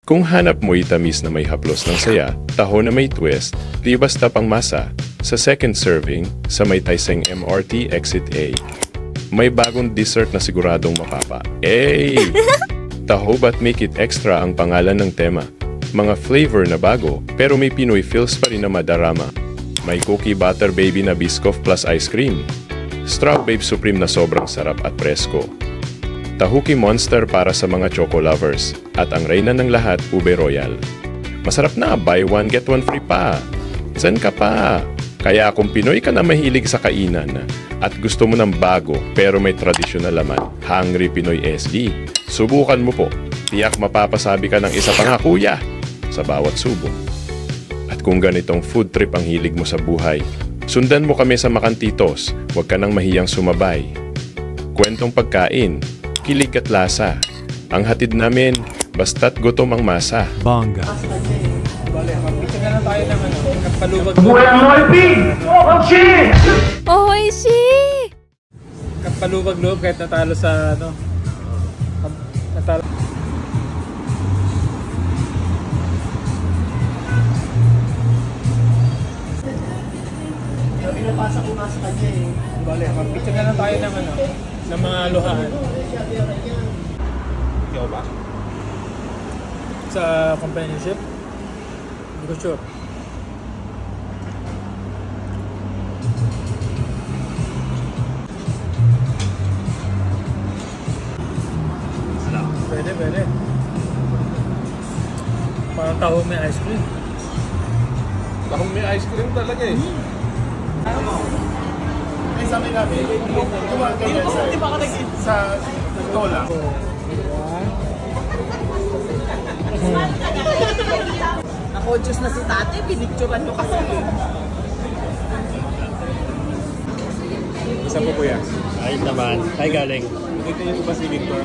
Kung hanap mo itamis na may haplos ng saya, taho na may twist, di basta pang masa, sa second serving, sa may Taiseng MRT Exit A, may bagong dessert na siguradong mapapa. Hey! Taho ba't make it extra ang pangalan ng tema? Mga flavor na bago, pero may Pinoy feels pa rin na madarama. May cookie butter baby na Biscoff plus ice cream. Straw Babe Supreme na sobrang sarap at presko. Tahuki Monster para sa mga choco lovers. At ang reyna ng lahat, Ube Royal. Masarap na, buy one get one free pa. San ka pa? Kaya kung Pinoy ka na mahilig sa kainan at gusto mo ng bago pero may tradisyonal laman, Hungry Pinoy SD, subukan mo po. Tiyak mapapasabi ka ng isa pa nga kuya sa bawat subok. At kung ganitong food trip ang hilig mo sa buhay, sundan mo kami sa Makantitos, huwag ka nang mahiyang sumabay. Kwentong pagkain, kilig at lasa. Ang hatid namin, basta't gutom ang masa. Bongga. Bale, magpicture na lang tayo ng kapalubag. Oishi! Kapalubag loob kahit natalo sa natalo. Pinapasa ko nga sa kanya eh. Bale, magpicture na lang tayo ng mga luhaan. Ikaw ba? Sa companionship? Hindi ko sure. Pwede. Parang taho may ice cream. Tahong may ice cream talaga eh. Ay, sa amin namin, di ba ka sa Tola? Nakonsyos na si tate, pinicturean nyo kasi. Isa po kuya. Ay naman. Ay galing. Dito yung iba si Victor.